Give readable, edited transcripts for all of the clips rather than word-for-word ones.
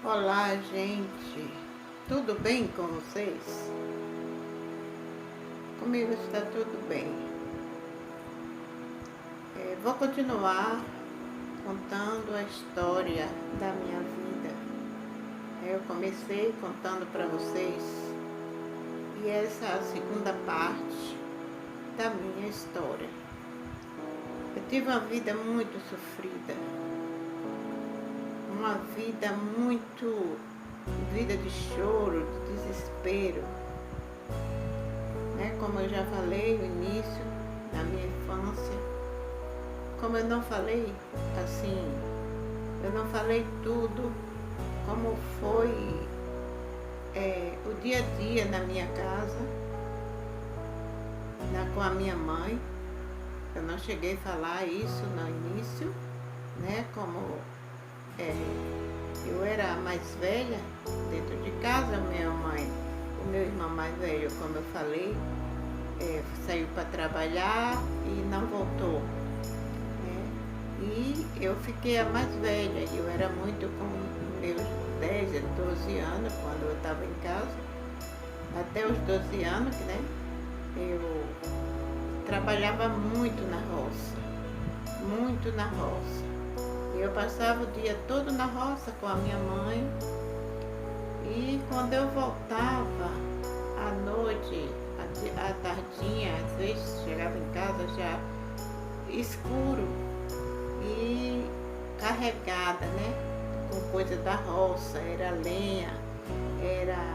Olá, gente. Tudo bem com vocês? Comigo está tudo bem. Vou continuar contando a história da minha vida. Eu comecei contando para vocês e essa é a segunda parte da minha história. Eu tive uma vida muito sofrida, uma vida vida de choro, de desespero. Como eu já falei no início da minha infância, como eu não falei assim, eu não falei tudo, como foi o dia a dia na minha casa, com a minha mãe. Eu não cheguei a falar isso no início, como eu era a mais velha dentro de casa, minha mãe, o meu irmão mais velho, como eu falei, saiu para trabalhar e não voltou. E eu fiquei a mais velha, eu era muito com meus 10, 12 anos, quando eu estava em casa, até os 12 anos, eu trabalhava muito na roça, muito na roça. Eu passava o dia todo na roça com a minha mãe e quando eu voltava à noite, à tardinha, às vezes chegava em casa já escuro e carregada, com coisa da roça, era lenha, era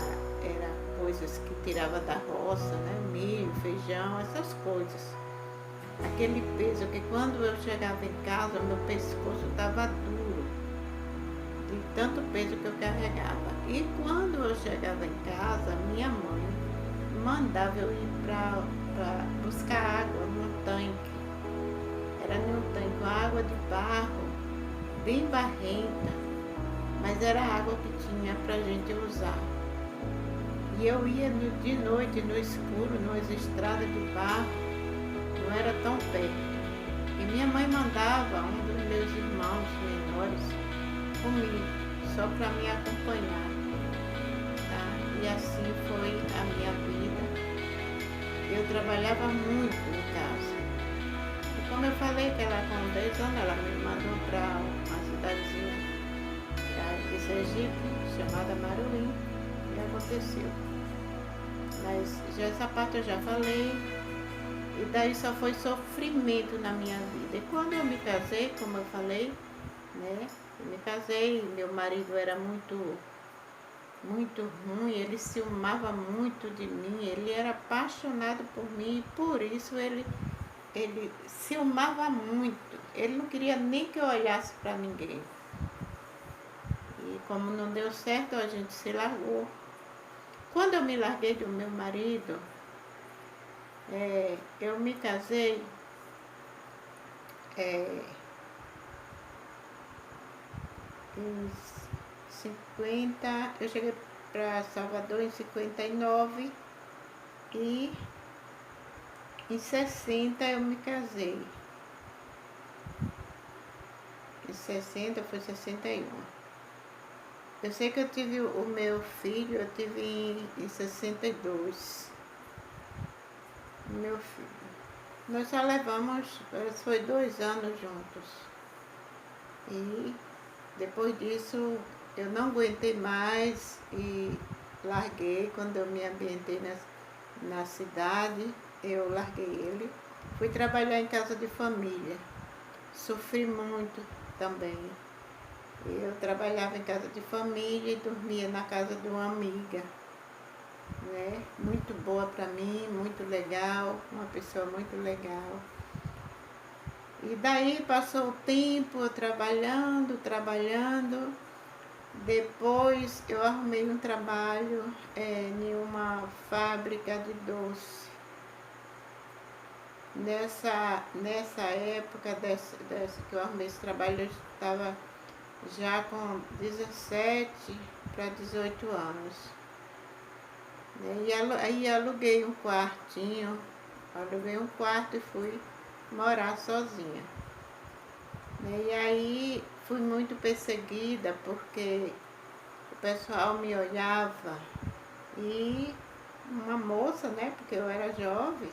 coisas que tirava da roça, milho, feijão, essas coisas. Aquele peso que quando eu chegava em casa, meu pescoço estava duro, de tanto peso que eu carregava. E quando eu chegava em casa, minha mãe mandava eu ir para buscar água num tanque. Era num tanque com água de barro, bem barrenta, mas era a água que tinha para a gente usar. E eu ia de noite, no escuro, nas estradas de barro, não era tão perto. E minha mãe mandava um dos meus irmãos menores comigo, só para me acompanhar. E assim foi a minha vida. Eu trabalhava muito em casa. E como eu falei que ela com 10 anos, ela me mandou para uma cidadezinha de Sergipe, chamada Maruim, e aconteceu. Mas já essa parte eu já falei, e daí só foi sofrimento na minha vida. E quando eu me casei, como eu falei, eu me casei, meu marido era muito ruim, ele ciumava muito de mim, ele era apaixonado por mim, e por isso ele ciumava muito, ele não queria nem que eu olhasse para ninguém. E como não deu certo, a gente se largou. Quando eu me larguei do meu marido, eu me casei em 50, eu cheguei para Salvador em 59 e em 60 eu me casei. Em 60 foi 61. Eu sei que eu tive o meu filho, eu tive em 62. Meu filho. Nós só levamos, foi 2 anos juntos. E depois disso eu não aguentei mais e larguei. Quando eu me ambientei na cidade, eu larguei ele. Fui trabalhar em casa de família. Sofri muito também. Eu trabalhava em casa de família e dormia na casa de uma amiga. Muito boa para mim, muito legal, uma pessoa muito legal. E daí passou o tempo eu trabalhando. Depois eu arrumei um trabalho em uma fábrica de doce. Nessa época dessa que eu arrumei esse trabalho, eu estava já com 17 para 18 anos. E aí aluguei um quartinho, aluguei um quarto e fui morar sozinha. E aí fui muito perseguida porque pessoal me olhava e uma moça, né, porque eu era jovem,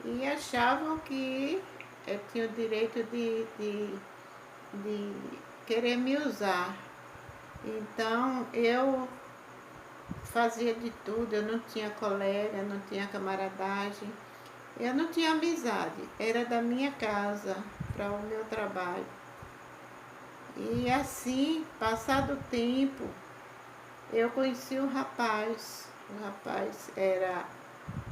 e achavam que eu tinha o direito de querer me usar. Então eu fazia de tudo, eu não tinha colega, não tinha camaradagem, eu não tinha amizade, era da minha casa para o meu trabalho. E assim, passado o tempo, eu conheci um rapaz. O rapaz era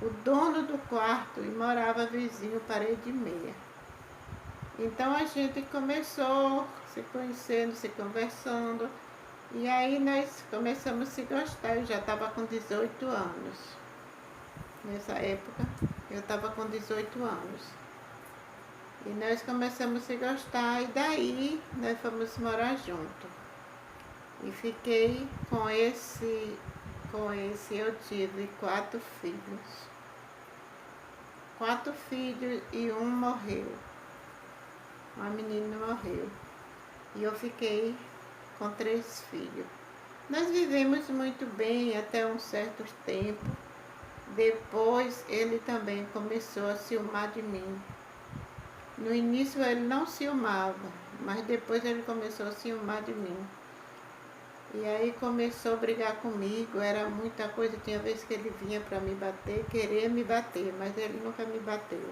o dono do quarto e morava vizinho, parede e meia. Então a gente começou se conhecendo, se conversando. E aí nós começamos a se gostar. Eu já estava com 18 anos. Nessa época, eu estava com 18 anos. E nós começamos a se gostar e daí nós fomos morar junto. E fiquei com esse eu tive 4 filhos. 4 filhos e um morreu. Uma menina morreu. E eu fiquei com 3 filhos. Nós vivemos muito bem até um certo tempo. Depois ele também começou a ciumar de mim. No início ele não ciumava, mas depois ele começou a ciumar de mim. E aí começou a brigar comigo, era muita coisa, tinha vezes que ele vinha para me bater, querer me bater, mas ele nunca me bateu.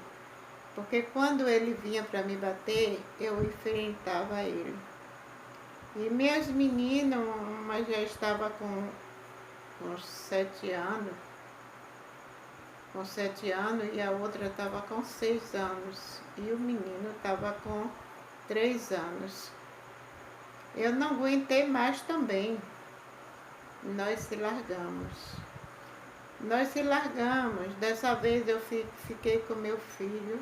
Porque quando ele vinha para me bater, eu enfrentava ele. E minhas meninas, uma já estava com 7 anos, e a outra estava com 6 anos. E o menino estava com 3 anos. Eu não aguentei mais também. Nós se largamos. Dessa vez eu fiquei com meu filho,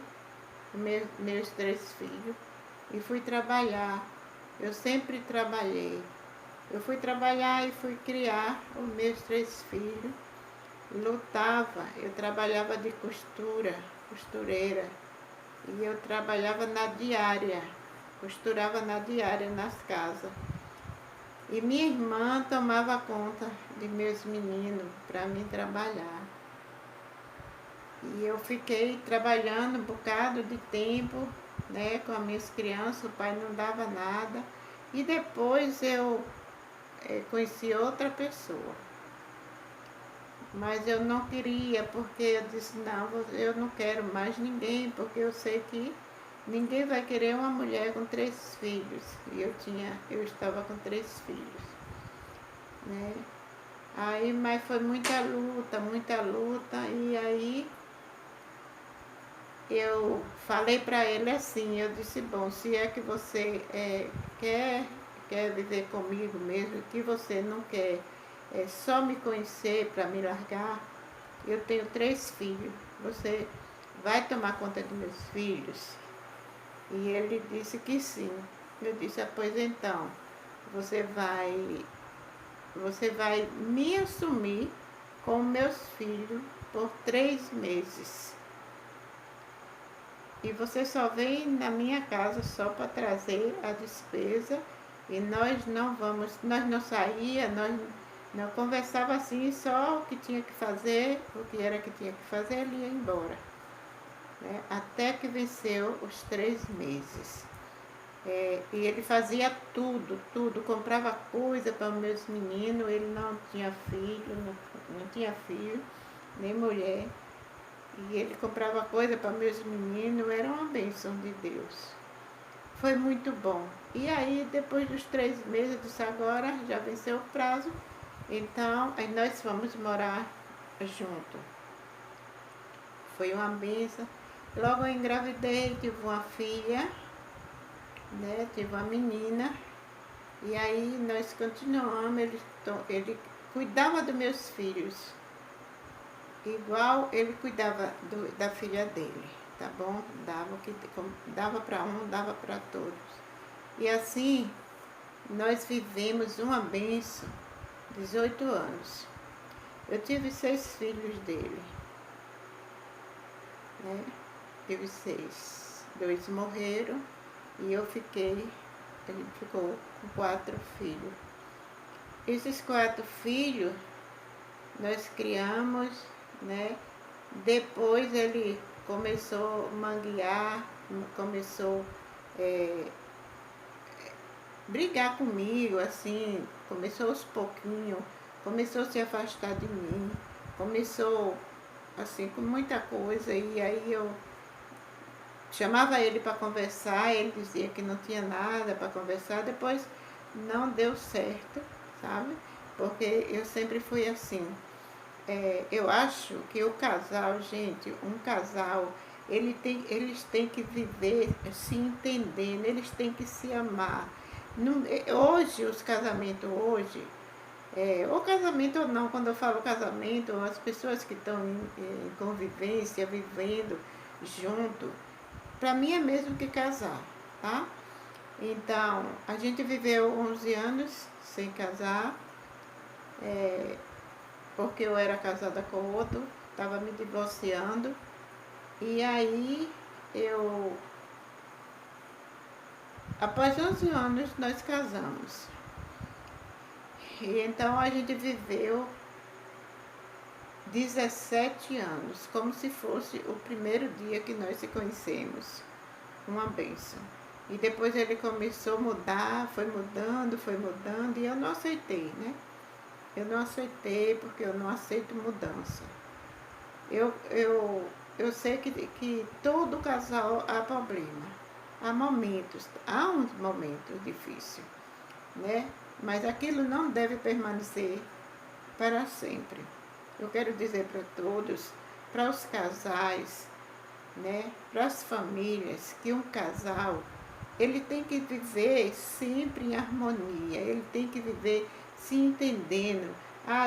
meus 3 filhos, e fui trabalhar. Eu sempre trabalhei. Eu fui trabalhar e fui criar os meus 3 filhos. Lutava, eu trabalhava de costureira. E eu trabalhava na diária, costurava na diária nas casas. E minha irmã tomava conta de meus meninos para mim trabalhar. E eu fiquei trabalhando um bocado de tempo, né, com as minhas crianças, o pai não dava nada. E depois eu conheci outra pessoa. Mas eu não queria, porque eu disse, não, eu não quero mais ninguém, porque eu sei que ninguém vai querer uma mulher com 3 filhos. E eu estava com 3 filhos, né? Aí, mas foi muita luta, e aí eu falei para ele assim, eu disse, bom, se é que você quer viver comigo mesmo, que você não quer só me conhecer para me largar, eu tenho 3 filhos, você vai tomar conta dos meus filhos? E ele disse que sim. Eu disse, pois então, você vai me assumir com meus filhos por 3 meses. E você só vem na minha casa só para trazer a despesa, e nós não saía, nós não conversava assim, só o que tinha que fazer, o que era que tinha que fazer, ele ia embora. Né? Até que venceu os 3 meses. E ele fazia tudo, comprava coisa para meus meninos, ele não tinha filho, nem mulher. E ele comprava coisa para meus meninos, era uma bênção de Deus. Foi muito bom. E aí, depois dos 3 meses, eu disse, agora já venceu o prazo, então aí nós fomos morar junto. Foi uma bênção. Logo eu engravidei, tive uma filha, né? Tive uma menina. E aí nós continuamos, ele cuidava dos meus filhos, igual ele cuidava da filha dele, tá bom? Dava para um, dava para todos. E assim, nós vivemos uma bênção, 18 anos. Eu tive 6 filhos dele, né? Tive 6. 2 morreram e ele ficou com 4 filhos. esses 4 filhos nós criamos, né? Depois ele começou a manguear, começou a brigar comigo, assim, começou aos pouquinhos, começou a se afastar de mim, começou assim com muita coisa, e aí eu chamava ele para conversar, ele dizia que não tinha nada para conversar, depois não deu certo, sabe? Porque eu sempre fui assim. Eu acho que o casal, gente, um casal, eles têm que viver se entendendo, eles têm que se amar. Hoje, os casamentos hoje, ou casamento ou não, quando eu falo casamento, as pessoas que estão em convivência, vivendo junto, para mim é mesmo que casar, tá? Então, a gente viveu 11 anos sem casar, porque eu era casada com outro, estava me divorciando, e aí após 11 anos nós casamos. E então a gente viveu 17 anos, como se fosse o primeiro dia que nós se conhecemos. Uma bênção. E depois ele começou a mudar, foi mudando, e eu não aceitei, né? Eu não aceitei porque eu não aceito mudança. Eu sei que todo casal há problema. Há uns momentos difíceis, né? Mas aquilo não deve permanecer para sempre. Eu quero dizer para todos, para os casais, né, para as famílias, que um casal, ele tem que viver sempre em harmonia, ele tem que viver se entendendo.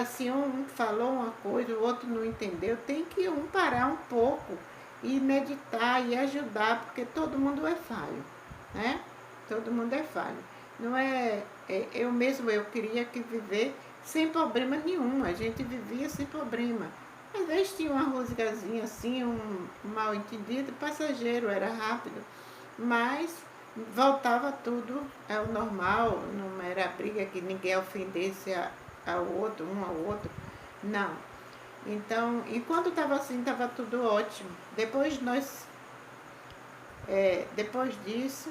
Se um falou uma coisa, o outro não entendeu, tem que um parar um pouco e meditar e ajudar, porque todo mundo é falho, né? Todo mundo é falho. Não eu queria que viver sem problema nenhum, a gente vivia sem problema. Às vezes tinha uma rosgazinha assim, um mal entendido, passageiro, era rápido, mas voltava tudo ao normal, não era briga que ninguém ofendesse ao outro, um ao outro, não. Então, enquanto estava assim, estava tudo ótimo. Depois disso,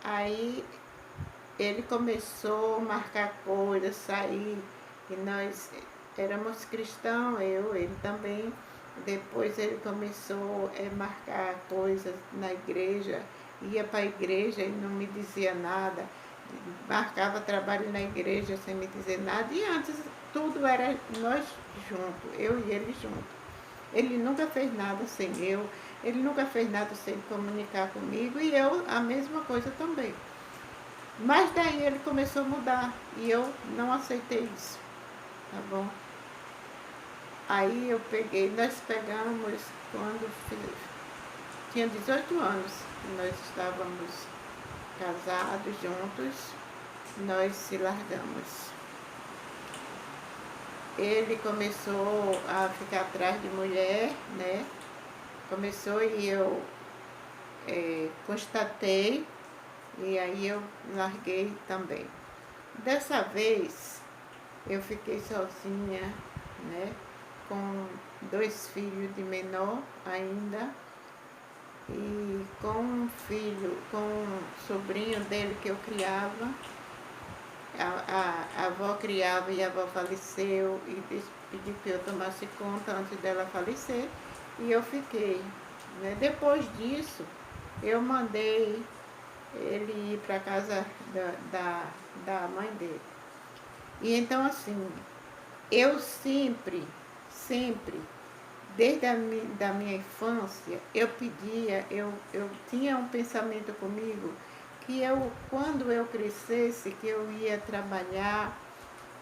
aí ele começou a marcar coisas, sair, e nós éramos cristãos, ele também. Depois ele começou a marcar coisas na igreja, ia para a igreja e não me dizia nada, marcava trabalho na igreja sem me dizer nada, e antes tudo era nós juntos, eu e ele juntos. Ele nunca fez nada sem eu, ele nunca fez nada sem comunicar comigo, e eu a mesma coisa também. Mas daí ele começou a mudar e eu não aceitei isso, tá bom? Aí nós pegamos quando tinha 18 anos, nós estávamos casados juntos, nós se largamos. Ele começou a ficar atrás de mulher, né? Começou e eu constatei, e aí eu larguei também. Dessa vez eu fiquei sozinha, né? Com 2 filhos de menor ainda, e com um filho, com um sobrinho dele que eu criava. A avó criava e a avó faleceu, e pediu que eu tomasse conta antes dela falecer, e eu fiquei, né? Depois disso, eu mandei ele ir para a casa da mãe dele. E então, assim, eu sempre, desde da minha infância, eu tinha um pensamento comigo que quando eu crescesse, que eu ia trabalhar,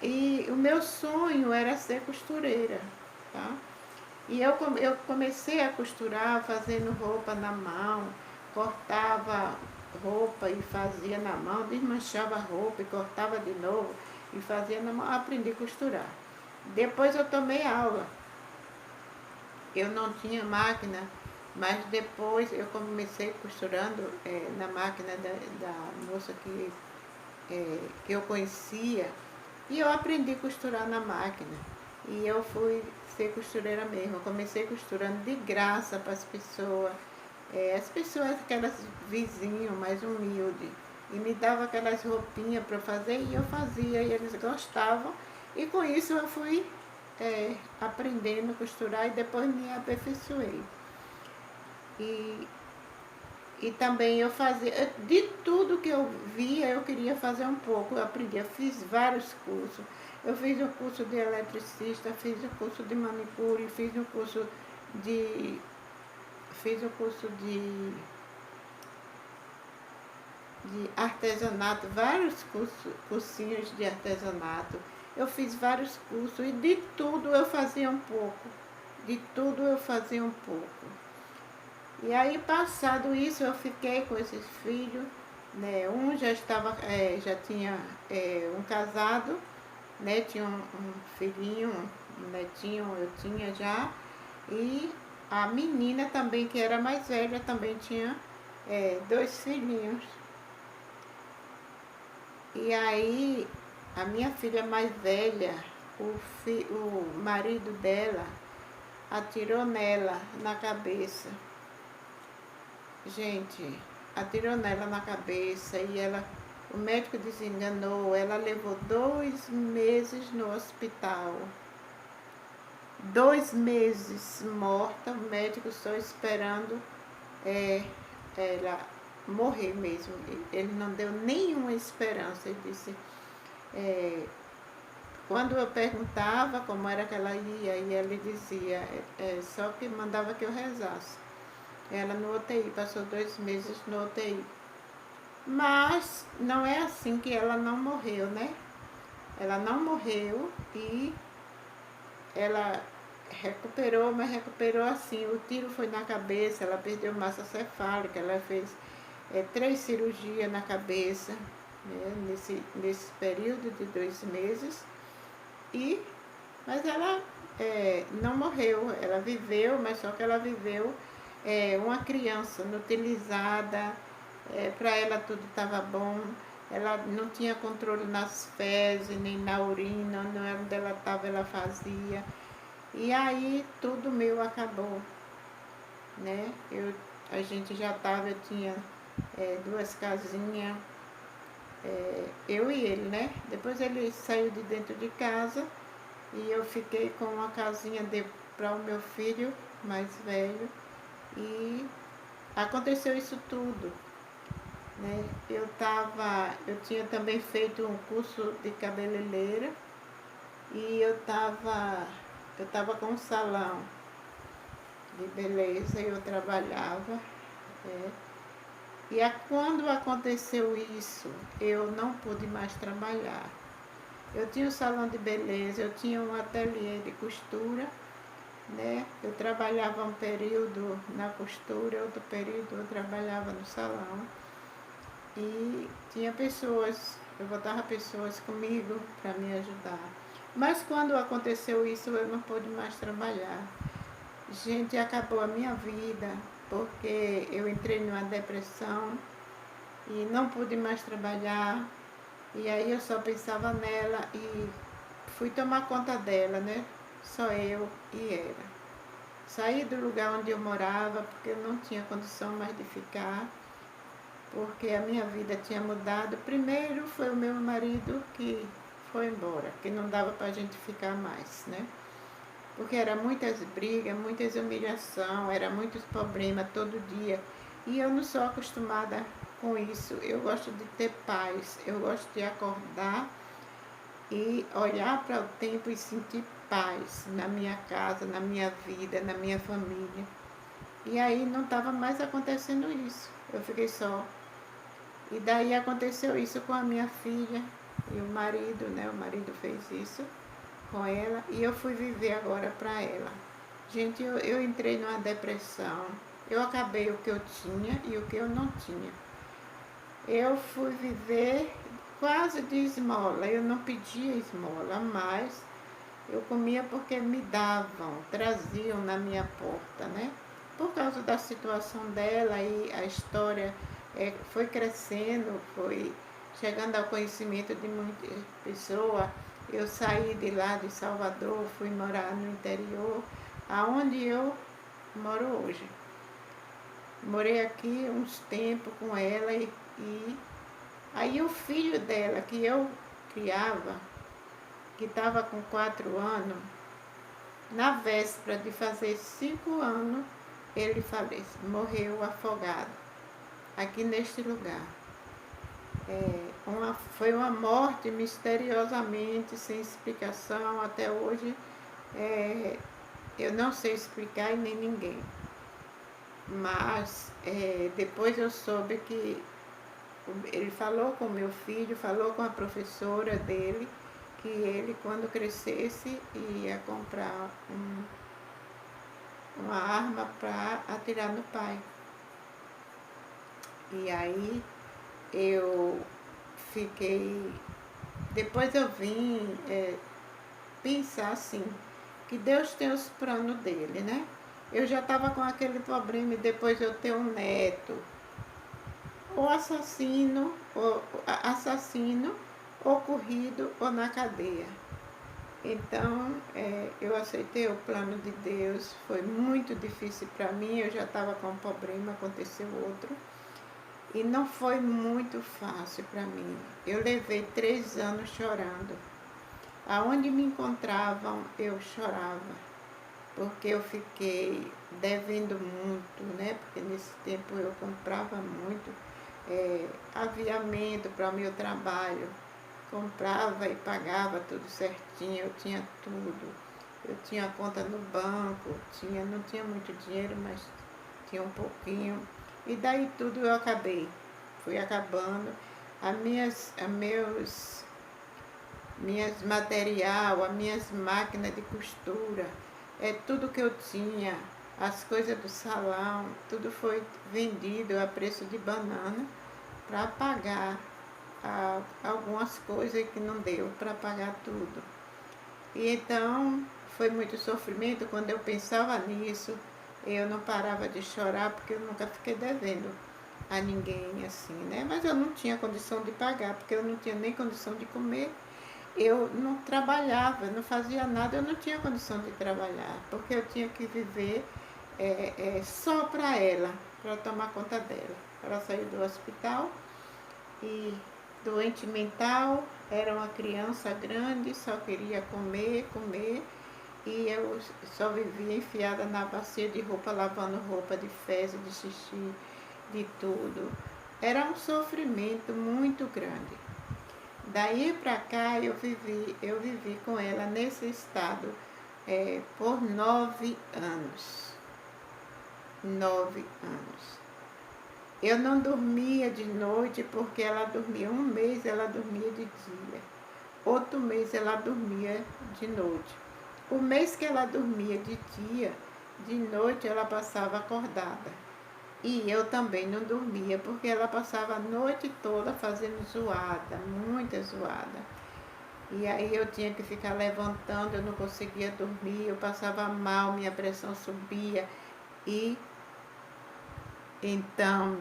e o meu sonho era ser costureira, tá? E eu comecei a costurar fazendo roupa na mão, cortava roupa e fazia na mão, desmanchava a roupa e cortava de novo e fazia na mão, aprendi a costurar. Depois eu tomei aula. Eu não tinha máquina, mas depois eu comecei costurando na máquina da moça que eu conhecia, E eu aprendi a costurar na máquina. E eu fui ser costureira mesmo. Eu comecei costurando de graça para as pessoas, aquelas vizinhos mais humildes. E me dava aquelas roupinhas para fazer e eu fazia e eles gostavam. E com isso eu fui aprendendo a costurar e depois me aperfeiçoei. E e também eu fazia, de tudo que eu via, eu queria fazer um pouco. Eu aprendi, eu fiz vários cursos. Eu fiz o curso de eletricista, fiz o curso de manicure, de. fiz o curso de artesanato, vários cursinhos de artesanato. Eu fiz vários cursos e de tudo eu fazia um pouco. De tudo eu fazia um pouco. E aí, passado isso, eu fiquei com esses filhos, né? Um já tinha um casado, né? Tinha um filhinho, um netinho, eu tinha já. E a menina também, que era mais velha, também tinha 2 filhinhos. E aí, a minha filha mais velha, o marido dela atirou nela na cabeça. Gente, atirou nela na cabeça e o médico desenganou, ela levou 2 meses no hospital. 2 meses morta, o médico só esperando ela morrer mesmo. Ele não deu nenhuma esperança. Ele disse, quando eu perguntava como era que ela ia, e ele dizia, só que mandava que eu rezasse. Ela no UTI, passou 2 meses no UTI. Mas não é assim que ela não morreu, né? Ela não morreu e ela recuperou, mas recuperou assim. O tiro foi na cabeça, ela perdeu massa cefálica, ela fez 3 cirurgias na cabeça, né? Nesse período de 2 meses. Mas ela não morreu, ela viveu, mas só que ela viveu uma criança inutilizada, para ela tudo estava bom, ela não tinha controle nas fezes, nem na urina, onde ela estava, ela fazia. E aí tudo meu acabou, né? A gente já estava, eu tinha 2 casinhas, eu e ele, né? Depois ele saiu de dentro de casa e eu fiquei com uma casinha para o meu filho mais velho. E aconteceu isso tudo, né? Eu tinha também feito um curso de cabeleireira e eu tava com um salão de beleza e eu trabalhava. E quando aconteceu isso, eu não pude mais trabalhar. Eu tinha um salão de beleza, eu tinha um ateliê de costura, né? Eu trabalhava um período na costura, outro período eu trabalhava no salão. E tinha pessoas, eu botava pessoas comigo para me ajudar. Mas quando aconteceu isso, eu não pude mais trabalhar. Gente, acabou a minha vida, porque eu entrei numa depressão e não pude mais trabalhar. E aí eu só pensava nela e fui tomar conta dela, né? Só eu e ela. Saí do lugar onde eu morava, porque eu não tinha condição mais de ficar, porque a minha vida tinha mudado. Primeiro foi o meu marido que foi embora, que não dava para a gente ficar mais, né? Porque era muitas brigas, muitas humilhações, era muitos problemas todo dia. E eu não sou acostumada com isso. Eu gosto de ter paz, eu gosto de acordar e olhar para o tempo e sentir paz na minha casa, na minha vida, na minha família. E aí não estava mais acontecendo isso. Eu fiquei só. E daí aconteceu isso com a minha filha e o marido, né? O marido fez isso com ela e eu fui viver agora para ela. Gente, eu entrei numa depressão. Eu acabei o que eu tinha e o que eu não tinha. Eu fui viver quase de esmola. Eu não pedia esmola, mas eu comia porque me davam, traziam na minha porta, né? Por causa da situação dela e a história foi crescendo, foi chegando ao conhecimento de muitas pessoas. eu saí de lá de Salvador, fui morar no interior, aonde eu moro hoje. Morei aqui uns tempos com ela e aí o filho dela, que eu criava, que estava com 4 anos, na véspera de fazer 5 anos, ele faleceu, morreu afogado, aqui neste lugar. Foi uma morte misteriosamente, sem explicação, até hoje eu não sei explicar e nem ninguém. Mas depois eu soube que ele falou com meu filho, falou com a professora dele, que ele, quando crescesse, ia comprar uma arma para atirar no pai. E aí eu fiquei... Depois eu vim pensar assim, que Deus tem os planos dele, né? Eu já estava com aquele problema e depois eu ter um neto, ou assassino, ocorrido ou na cadeia. Então, eu aceitei o plano de Deus, foi muito difícil para mim, eu já estava com um problema, aconteceu outro, e não foi muito fácil para mim. Eu levei 3 anos chorando. Aonde me encontravam, eu chorava, porque eu fiquei devendo muito, né? Porque nesse tempo eu comprava muito aviamento para o meu trabalho, comprava e pagava tudo certinho, eu tinha tudo. Eu tinha conta no banco, não tinha muito dinheiro, mas tinha um pouquinho. E daí tudo eu fui acabando. Minhas material, as minhas máquinas de costura, tudo que eu tinha, as coisas do salão, tudo foi vendido a preço de banana para pagar algumas coisas que não deu para pagar tudo. E então foi muito sofrimento. Quando eu pensava nisso, eu não parava de chorar, porque eu nunca fiquei devendo a ninguém assim, né? Mas eu não tinha condição de pagar, porque eu não tinha nem condição de comer. Eu não trabalhava, não fazia nada, eu não tinha condição de trabalhar, porque eu tinha que viver só para ela, para tomar conta dela. Ela saiu do hospital e doente mental, era uma criança grande, só queria comer, e eu só vivia enfiada na bacia de roupa, lavando roupa de fezes, de xixi, de tudo. Era um sofrimento muito grande. Daí para cá eu vivi com ela nesse estado por 9 anos. 9 anos. Eu não dormia de noite porque ela dormia. Um mês ela dormia de dia, outro mês ela dormia de noite. O mês que ela dormia de dia, de noite ela passava acordada. E eu também não dormia, porque ela passava a noite toda fazendo zoada, muita zoada. E aí eu tinha que ficar levantando, eu não conseguia dormir, eu passava mal, minha pressão subia. E então,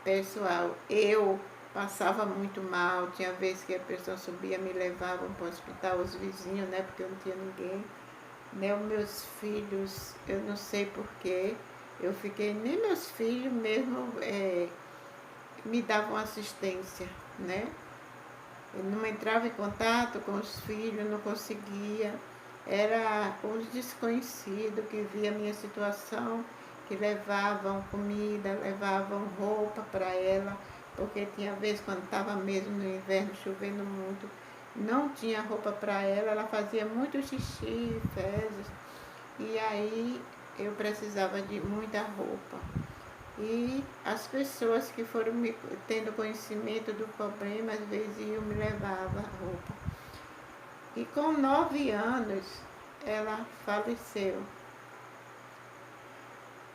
pessoal, eu passava muito mal, tinha vezes que a pressão subia, me levavam para o hospital, os vizinhos, né, porque eu não tinha ninguém. Né, os meus filhos, eu não sei porquê, eu fiquei, nem meus filhos mesmo me davam assistência, né? Eu não entrava em contato com os filhos, não conseguia. Era os desconhecidos que via a minha situação, que levavam comida, levavam roupa para ela, porque tinha vezes quando estava mesmo no inverno, chovendo muito, não tinha roupa para ela, ela fazia muito xixi, fezes, e aí eu precisava de muita roupa. E as pessoas que foram tendo conhecimento do problema, às vezes iam me levavam roupa. E com 9 anos ela faleceu.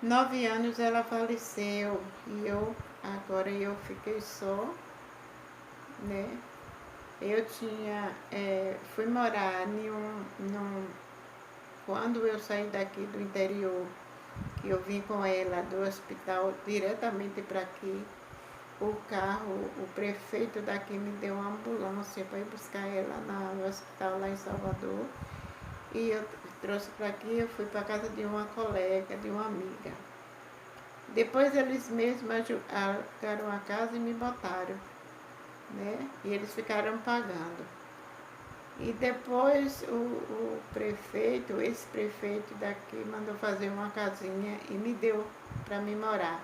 9 anos ela faleceu e agora eu fiquei só, né? Eu fui morar quando eu saí daqui do interior, que eu vim com ela do hospital diretamente para aqui, o carro, o prefeito daqui me deu uma ambulância para ir buscar ela no hospital lá em Salvador. E eu trouxe para aqui, eu fui para casa de uma colega, de uma amiga. Depois eles mesmos alugaram a casa e me botaram, né? E eles ficaram pagando. E depois o prefeito, esse prefeito daqui, mandou fazer uma casinha e me deu para mim morar,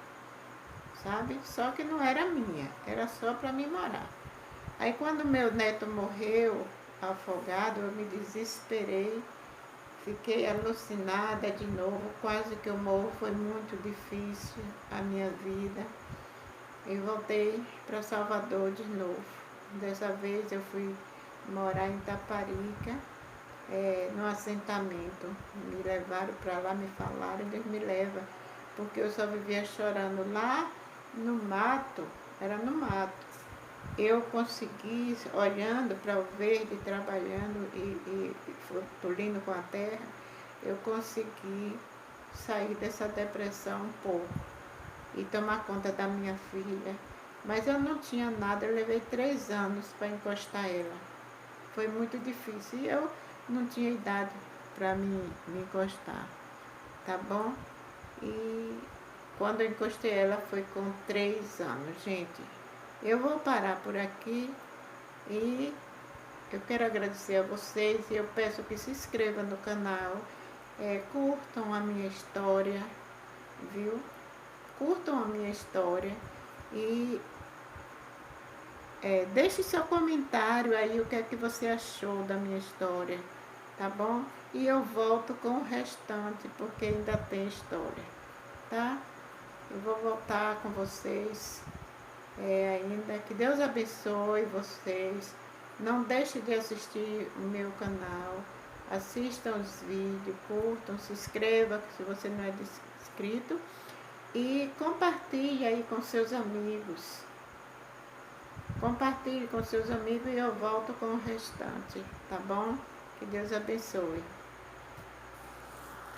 sabe? Só que não era minha, era só para mim morar. Aí quando meu neto morreu afogado, eu me desesperei, fiquei alucinada de novo, quase que eu morro, foi muito difícil a minha vida. E voltei para Salvador de novo. Dessa vez eu fui morar em Taparica, no assentamento. Me levaram para lá, me falaram, Deus me leva, porque eu só vivia chorando lá no mato, era no mato. Eu consegui, olhando para o verde, trabalhando e pulindo com a terra, eu consegui sair dessa depressão um pouco e tomar conta da minha filha. Mas eu não tinha nada, eu levei 3 anos para encostar ela. Foi muito difícil e eu não tinha idade para me encostar, tá bom? E quando eu encostei ela foi com 3 anos, gente. Eu vou parar por aqui e eu quero agradecer a vocês e eu peço que se inscrevam no canal, curtam a minha história, viu? Curtam a minha história e deixe seu comentário aí o que é que você achou da minha história, tá bom? E eu volto com o restante porque ainda tem história, tá? Eu vou voltar com vocês ainda. Que Deus abençoe vocês. Não deixe de assistir o meu canal. Assistam os vídeos, curtam, se inscreva se você não é inscrito. E compartilhe aí com seus amigos. Compartilhe com seus amigos e eu volto com o restante, tá bom? Que Deus abençoe.